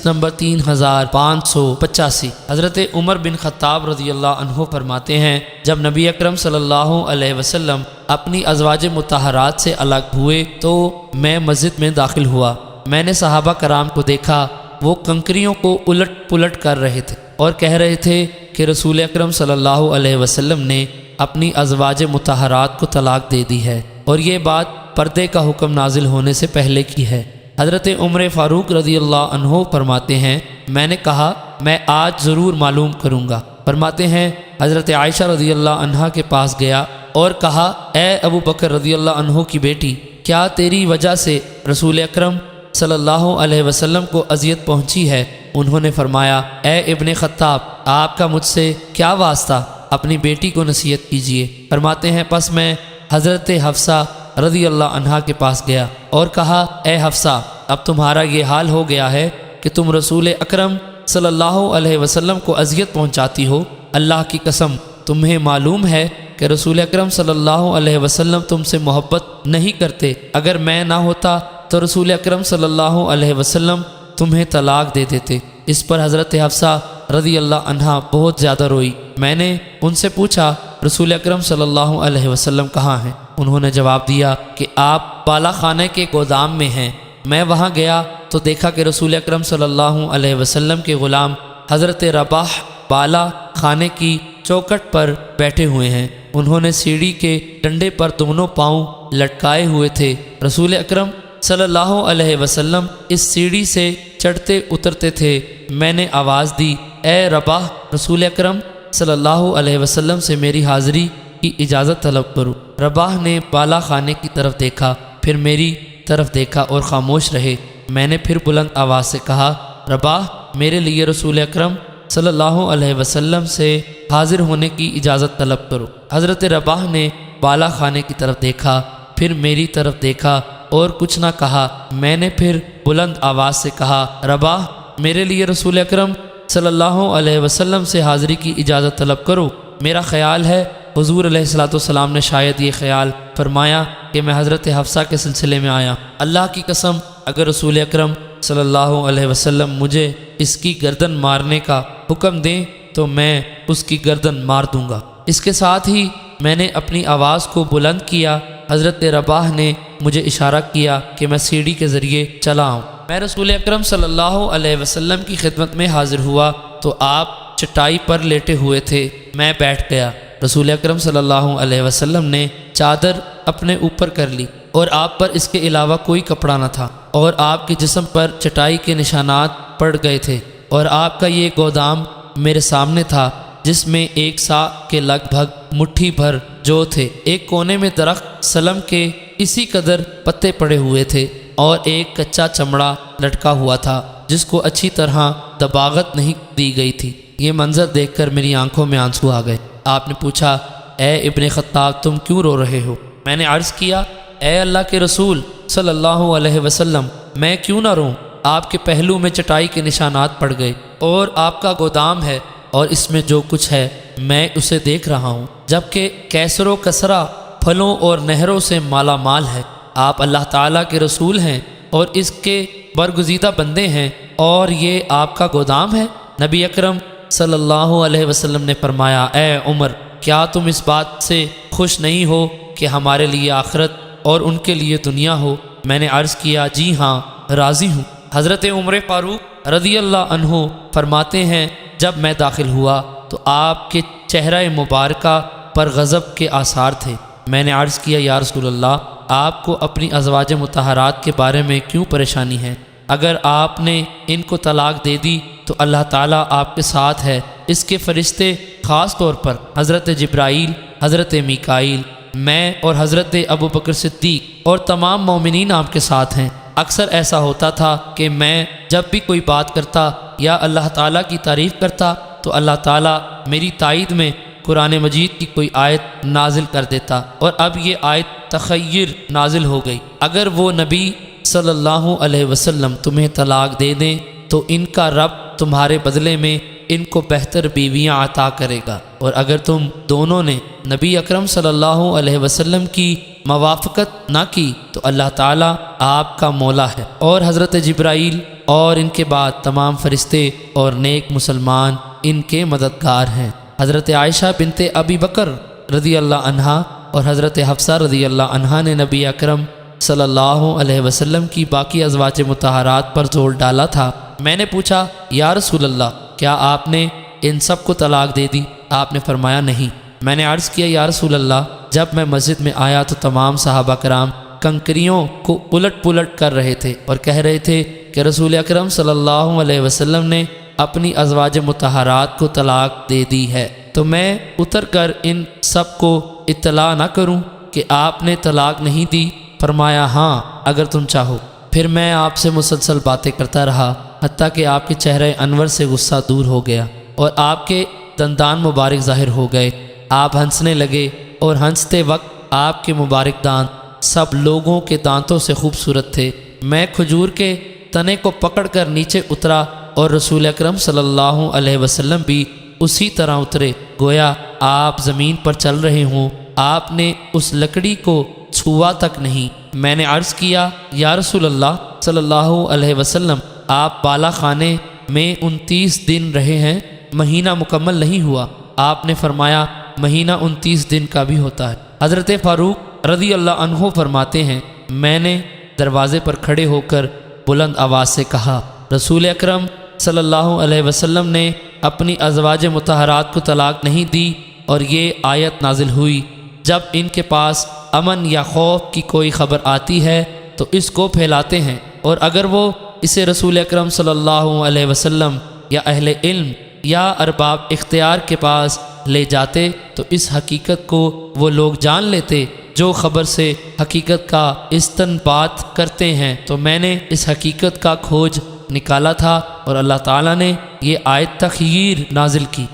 Number 3585۔ حضرت عمر بن خطاب رضی اللہ عنہ فرماتے ہیں جب نبی اکرم صلی اللہ علیہ وسلم اپنی ازواج مطہرات سے الگ ہوئے تو میں مسجد میں داخل ہوا۔ میں نے صحابہ کرام کو دیکھا، وہ کنکریوں کو الٹ پلٹ کر رہے تھے اور کہہ رہے تھے کہ رسول اکرم صلی اللہ علیہ وسلم نے اپنی ازواج مطہرات کو طلاق دے دی ہے، اور یہ بات پردے کا حکم نازل ہونے سے پہلے کی ہے۔ حضرت عمر فاروق رضی اللہ عنہ فرماتے ہیں میں نے کہا میں آج ضرور معلوم کروں گا۔ فرماتے ہیں حضرت عائشہ رضی اللہ عنہا کے پاس گیا اور کہا اے ابو بکر رضی اللہ عنہ کی بیٹی، کیا تیری وجہ سے رسول اکرم صلی اللہ علیہ وسلم کو اذیت پہنچی ہے؟ انہوں نے فرمایا اے ابن خطاب، آپ کا مجھ سے کیا واسطہ، اپنی بیٹی کو نصیحت کیجیے۔ فرماتے ہیں پس میں حضرت حفصہ رضی اللہ عنہا کے پاس گیا اور کہا اے حفصہ، اب تمہارا یہ حال ہو گیا ہے کہ تم رسول اکرم صلی اللہ علیہ وسلم کو اذیت پہنچاتی ہو۔ اللہ کی قسم تمہیں معلوم ہے کہ رسول اکرم صلی اللہ علیہ وسلم تم سے محبت نہیں کرتے، اگر میں نہ ہوتا تو رسول اکرم صلی اللہ علیہ وسلم تمہیں طلاق دے دیتے۔ اس پر حضرت حفصہ رضی اللہ عنہا بہت زیادہ روئی۔ میں نے ان سے پوچھا رسول اکرم صلی اللہ علیہ وسلم کہاں ہیں؟ انہوں نے جواب دیا کہ آپ بالا خانے کے گودام میں ہیں۔ میں وہاں گیا تو دیکھا کہ رسول اکرم صلی اللہ علیہ وسلم کے غلام حضرت رباح بالا خانے کی چوکٹ پر بیٹھے ہوئے ہیں۔ انہوں نے سیڑھی کے ڈنڈے پر دونوں پاؤں لٹکائے ہوئے تھے۔ رسول اکرم صلی اللہ علیہ وسلم اس سیڑھی سے چڑھتے اترتے تھے۔ میں نے آواز دی اے رباح، رسول اکرم صلی اللہ علیہ وسلم سے میری حاضری کی اجازت طلب کرو۔ رباح نے بالا خانے کی طرف دیکھا، پھر میری طرف دیکھا اور خاموش رہے۔ میں نے پھر بلند آواز سے کہا رباح، میرے لیے رسول اکرم صلی اللہ علیہ وسلم سے حاضر ہونے کی اجازت طلب کرو۔ حضرت رباح نے بالا خانے کی طرف دیکھا، پھر میری طرف دیکھا اور کچھ نہ کہا۔ میں نے پھر بلند آواز سے کہا رباح، میرے لیے رسول اکرم صلی اللہ علیہ وسلم سے حاضری کی اجازت طلب کرو۔ میرا خیال ہے حضور علیہ الصلوۃ والسلام نے شاید یہ خیال فرمایا کہ میں حضرت حفصہ کے سلسلے میں آیا۔ اللہ کی قسم اگر رسول اکرم صلی اللہ علیہ وسلم مجھے اس کی گردن مارنے کا حکم دیں تو میں اس کی گردن مار دوں گا۔ اس کے ساتھ ہی میں نے اپنی آواز کو بلند کیا۔ حضرت رباح نے مجھے اشارہ کیا کہ میں سیڑھی کے ذریعے چلا آؤں۔ میں رسول اکرم صلی اللہ علیہ وسلم کی خدمت میں حاضر ہوا تو آپ چٹائی پر لیٹے ہوئے تھے۔ میں بیٹھ گیا۔ رسول اکرم صلی اللہ علیہ وسلم نے چادر اپنے اوپر کر لی اور آپ پر اس کے علاوہ کوئی کپڑا نہ تھا، اور آپ کے جسم پر چٹائی کے نشانات پڑ گئے تھے، اور آپ کا یہ گودام میرے سامنے تھا جس میں ایک سا کے لگ بھگ مٹھی بھر جو تھے۔ ایک کونے میں درخت سلم کے اسی قدر پتے پڑے ہوئے تھے اور ایک کچا چمڑا لٹکا ہوا تھا جس کو اچھی طرح دباغت نہیں دی گئی تھی۔ یہ منظر دیکھ کر میری آنکھوں میں آنسو آ گئے۔ آپ نے پوچھا اے ابن خطاب، تم کیوں رو رہے ہو؟ میں نے عرض کیا اے اللہ کے رسول صلی اللہ علیہ وسلم، میں کیوں نہ روں؟ آپ کے پہلو میں چٹائی کے نشانات پڑ گئے اور آپ کا گودام ہے اور اس میں جو کچھ ہے میں اسے دیکھ رہا ہوں، جبکہ کیسر و کسرا پھلوں اور نہروں سے مالا مال ہے۔ آپ اللہ تعالیٰ کے رسول ہیں اور اس کے برگزیدہ بندے ہیں، اور یہ آپ کا گودام ہے۔ نبی اکرم صلی اللہ علیہ وسلم نے فرمایا اے عمر، کیا تم اس بات سے خوش نہیں ہو کہ ہمارے لیے آخرت اور ان کے لیے دنیا ہو؟ میں نے عرض کیا جی ہاں، راضی ہوں۔ حضرت عمر فاروق رضی اللہ عنہ فرماتے ہیں جب میں داخل ہوا تو آپ کے چہرہ مبارکہ پر غضب کے آثار تھے۔ میں نے عرض کیا یا رسول اللہ، آپ کو اپنی ازواج مطہرات کے بارے میں کیوں پریشانی ہے؟ اگر آپ نے ان کو طلاق دے دی تو اللہ تعالیٰ آپ کے ساتھ ہے۔ اس کے فرشتے خاص طور پر حضرت جبرائیل، حضرت میکائیل، میں اور حضرت ابو بکر صدیق اور تمام مومنین آپ کے ساتھ ہیں۔ اکثر ایسا ہوتا تھا کہ میں جب بھی کوئی بات کرتا یا اللہ تعالیٰ کی تعریف کرتا تو اللہ تعالیٰ میری تائید میں قرآن مجید کی کوئی آیت نازل کر دیتا، اور اب یہ آیت تخیر نازل ہو گئی، اگر وہ نبی صلی اللہ علیہ وسلم تمہیں طلاق دے دیں تو ان کا رب تمہارے بدلے میں ان کو بہتر بیویاں عطا کرے گا، اور اگر تم دونوں نے نبی اکرم صلی اللہ علیہ وسلم کی موافقت نہ کی تو اللہ تعالیٰ آپ کا مولا ہے، اور حضرت جبرائیل اور ان کے بعد تمام فرشتے اور نیک مسلمان ان کے مددگار ہیں۔ حضرت عائشہ بنت ابی بکر رضی اللہ عنہا اور حضرت حفصہ رضی اللہ عنہا نے نبی اکرم صلی اللہ علیہ وسلم کی باقی ازواج مطہرات پر زور ڈالا تھا۔ میں نے پوچھا یا رسول اللہ، کیا آپ نے ان سب کو طلاق دے دی؟ آپ نے فرمایا نہیں۔ میں نے عرض کیا یا رسول اللہ، جب میں مسجد میں آیا تو تمام صحابہ کرام کنکریوں کو الٹ پلٹ کر رہے تھے اور کہہ رہے تھے کہ رسول اکرم صلی اللہ علیہ وسلم نے اپنی ازواج مطہرات کو طلاق دے دی ہے، تو میں اتر کر ان سب کو اطلاع نہ کروں کہ آپ نے طلاق نہیں دی؟ فرمایا ہاں اگر تم چاہو۔ پھر میں آپ سے مسلسل باتیں کرتا رہا حتیٰ کہ آپ کے چہرے انور سے غصہ دور ہو گیا اور آپ کے دندان مبارک ظاہر ہو گئے۔ آپ ہنسنے لگے اور ہنستے وقت آپ کے مبارک دانت سب لوگوں کے دانتوں سے خوبصورت تھے۔ میں کھجور کے تنے کو پکڑ کر نیچے اترا اور رسول اکرم صلی اللہ علیہ وسلم بھی اسی طرح اترے، گویا آپ زمین پر چل رہے ہوں۔ آپ نے اس لکڑی کو چھوا تک نہیں۔ میں نے عرض کیا یا رسول اللہ صلی اللہ علیہ وسلم، آپ بالا خانے میں 29 دن رہے ہیں، مہینہ مکمل نہیں ہوا۔ آپ نے فرمایا مہینہ 29 دن کا بھی ہوتا ہے۔ حضرت فاروق رضی اللہ عنہ فرماتے ہیں میں نے دروازے پر کھڑے ہو کر بلند آواز سے کہا، رسول اکرم صلی اللہ علیہ وسلم نے اپنی ازواج مطہرات کو طلاق نہیں دی، اور یہ آیت نازل ہوئی جب ان کے پاس امن یا خوف کی کوئی خبر آتی ہے تو اس کو پھیلاتے ہیں، اور اگر وہ اسے رسول اکرم صلی اللہ علیہ وسلم یا اہل علم یا ارباب اختیار کے پاس لے جاتے تو اس حقیقت کو وہ لوگ جان لیتے جو خبر سے حقیقت کا استنباط کرتے ہیں۔ تو میں نے اس حقیقت کا کھوج نکالا تھا اور اللہ تعالیٰ نے یہ آیت تخیر نازل کی۔